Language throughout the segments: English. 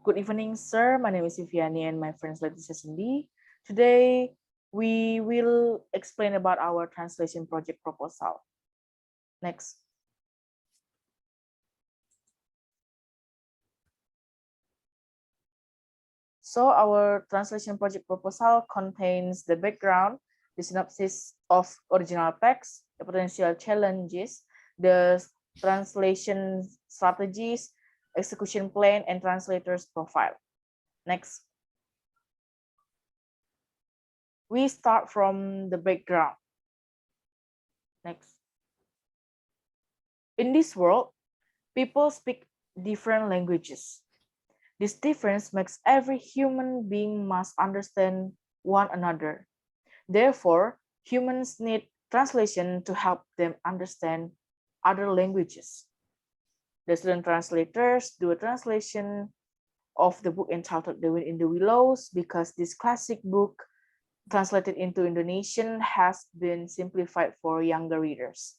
Good evening, sir. My name is Viviyani and my friends Letisya. Today, we will explain about our translation project proposal. Next. So our translation project proposal contains the background, the synopsis of original text, the potential challenges, the translation strategies, execution plan, and translator's profile. Next. We start from the background. Next. In this world, people speak different languages. This difference makes every human being must understand one another. Therefore, humans need translation to help them understand other languages. The student translators do a translation of the book entitled The Wind in the Willows because this classic book translated into Indonesian has been simplified for younger readers.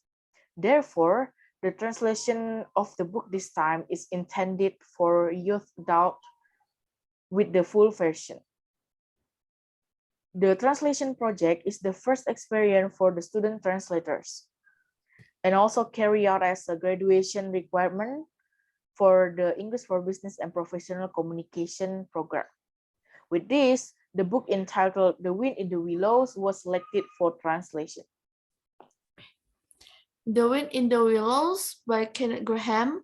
Therefore, the translation of the book this time is intended for youth adult with the full version. The translation project is the first experience for the student translators and also carry out as a graduation requirement for the English for Business and Professional Communication program. With this, the book entitled The Wind in the Willows was selected for translation. The Wind in the Willows by Kenneth Graham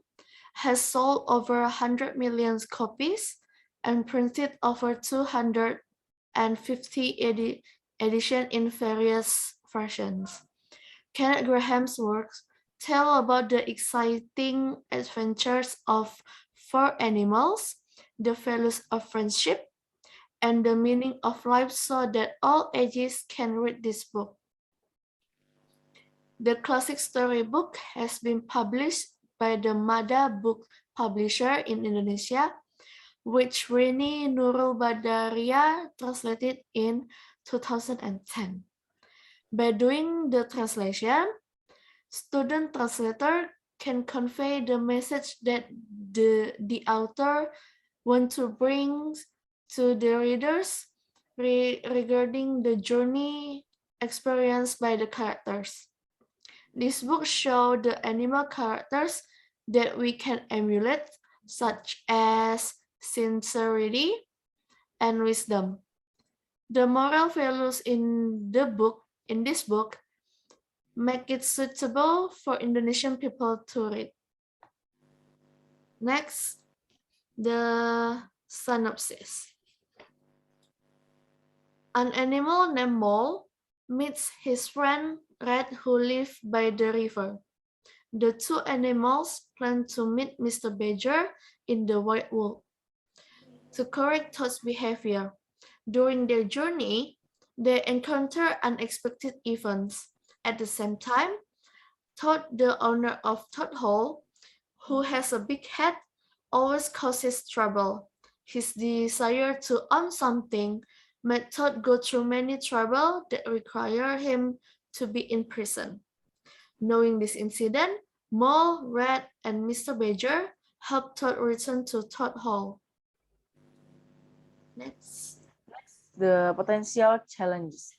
has sold over 100 million copies and printed over 250 editions in various versions. Kenneth Graham's works tell about the exciting adventures of four animals, the values of friendship, and the meaning of life so that all ages can read this book. The classic storybook has been published by the Mada Book Publisher in Indonesia, which Rini Nurul Badaria translated in 2010. By doing the translation, student translator can convey the message that the author wants to bring to the readers regarding the journey experienced by the characters. This book shows the animal characters that we can emulate, such as sincerity and wisdom. The moral values in this book make it suitable for Indonesian people to read. Next, the synopsis. An animal named Mole meets his friend Red who live by the river. The two animals plan to meet Mr. Badger in the White Wood to correct Toad's behavior. During their journey, they encounter unexpected events. At the same time, Toad, the owner of Toad Hall, who has a big head, always causes trouble. His desire to own something made Toad go through many trouble that require him to be in prison. Knowing this incident, Mole, Red, and Mr. Badger help Toad return to Toad Hall. Next. The potential challenges.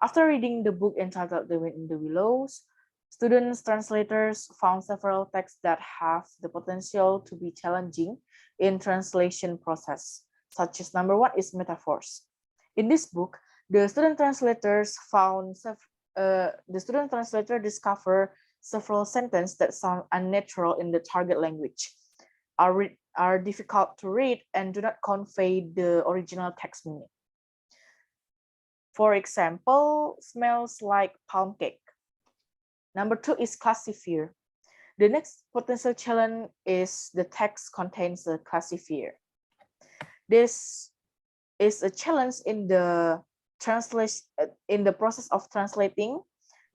After reading the book entitled The Wind in the Willows, students translators found several texts that have the potential to be challenging in translation process, such as number one is metaphors. In this book, the student translators discover several sentences that sound unnatural in the target language, are difficult to read, and do not convey the original text meaning. For example, smells like pound cake. Number two is classifier. The next potential challenge is the text contains a classifier. This is a challenge in the process of translating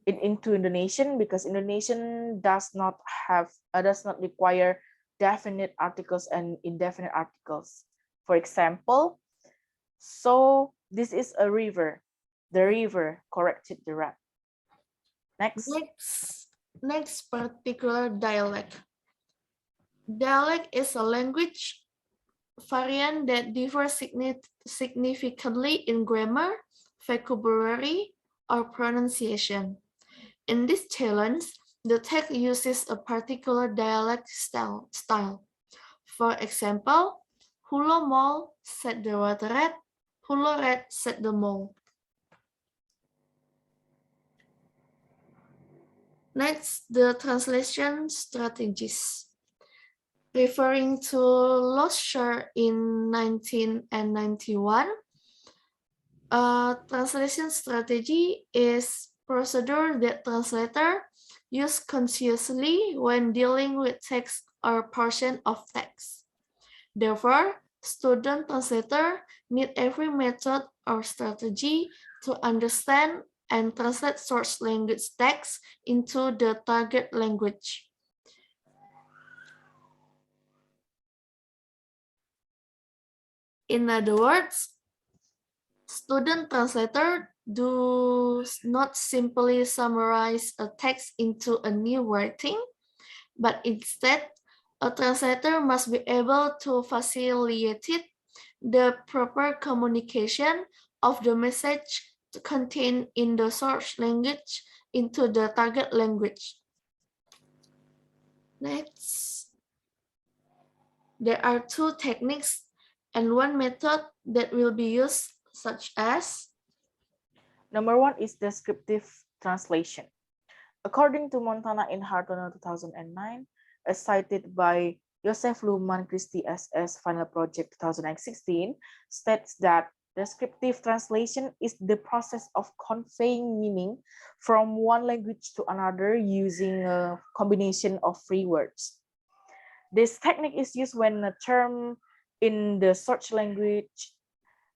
it into Indonesian because Indonesian does not require definite articles and indefinite articles. For example, so this is a river. The river corrected the rat. Next particular dialect. Dialect is a language variants that differ significantly in grammar, vocabulary, or pronunciation. In this challenge, the text uses a particular dialect style. For example, Hulo mall said the water rat, Hulo rat said the mole. Next, the translation strategies. Referring to Losher in 1991, a translation strategy is procedure that translator use consciously when dealing with text or portion of text. Therefore, student translator need every method or strategy to understand and translate source language text into the target language. In other words, student translator do not simply summarize a text into a new writing, but instead, a translator must be able to facilitate the proper communication of the message contained in the source language into the target language. Next, there are two techniques and one method that will be used, such as Number one is descriptive translation. According to Montana in Hartono 2009, as cited by Joseph Luhmann Christie SS Final Project 2016, states that descriptive translation is the process of conveying meaning from one language to another using a combination of free words. This technique is used when a term in the search language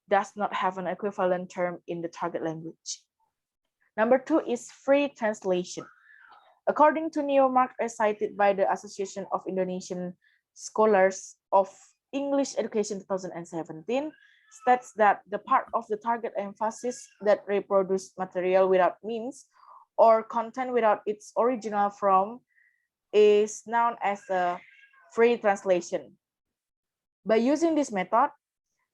does not have an equivalent term in the target language. Number two is free translation. According to Neomark, as cited by the Association of Indonesian Scholars of English Education 2017, states that the part of the target emphasis that reproduce material without means or content without its original form is known as a free translation. By using this method,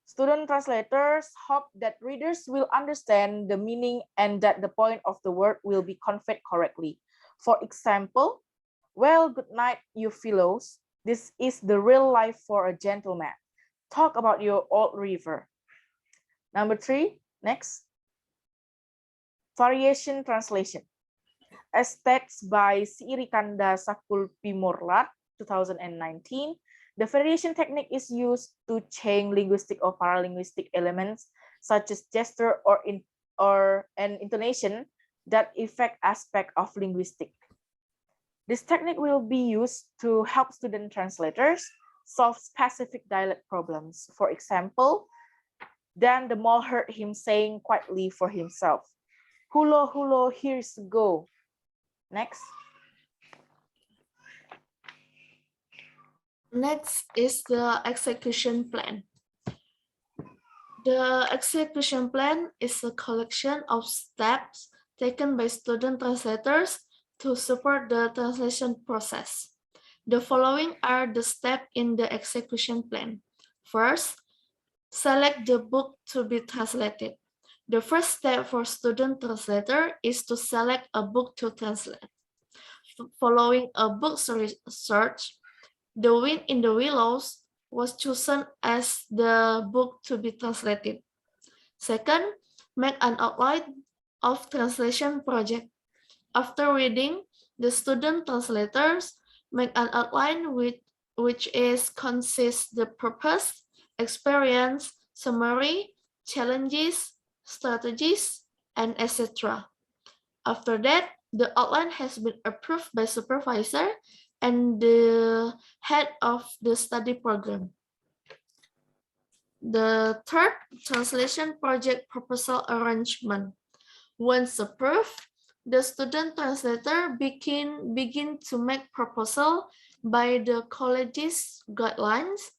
student translators hope that readers will understand the meaning and that the point of the word will be conveyed correctly. For example, well, good night, you fellows. This is the real life for a gentleman. Talk about your old river. Number three, next. Variation translation. As text by Siirikanda Sakulpimorlat, 2019, the variation technique is used to change linguistic or paralinguistic elements such as gesture or an intonation that affect aspect of linguistic. This technique will be used to help student translators solve specific dialect problems. For example, then the mole heard him saying quietly for himself, "Hulo, hulo, here's go." Next. Next is the execution plan. The execution plan is a collection of steps taken by student translators to support the translation process. The following are the steps in the execution plan. First, select the book to be translated. The first step for student translator is to select a book to translate. Following a book search, The Wind in the Willows was chosen as the book to be translated. Second, make an outline of translation project. After reading, the student translators make an outline which consists the purpose, experience, summary, challenges, strategies, and etc. After that, the outline has been approved by supervisor and the head of the study program. The third, translation project proposal arrangement. Once approved, the student translator begin to make proposal by the college's guidelines,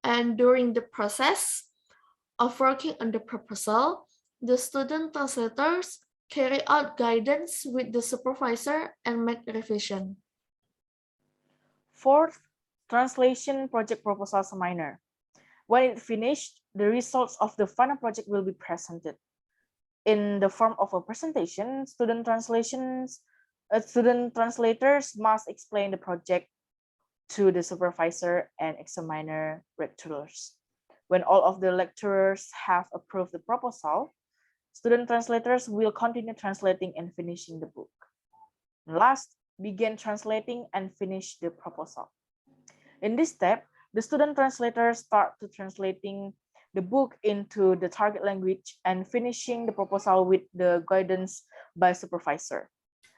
and during the process of working on the proposal, the student translators carry out guidance with the supervisor and make revision. Fourth, translation project proposal seminar. When it's finished, the results of the final project will be presented in the form of a presentation. Student translators must explain the project to the supervisor and examiner lecturers. When all of the lecturers have approved the proposal, student translators will continue translating and finishing the book. Last, begin translating and finish the proposal. In this step, the student translators start to translating the book into the target language and finishing the proposal with the guidance by supervisor.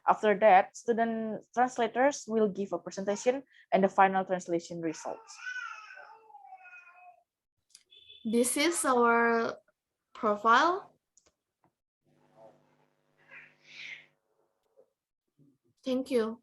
After that, student translators will give a presentation and the final translation results. This is our profile. Thank you.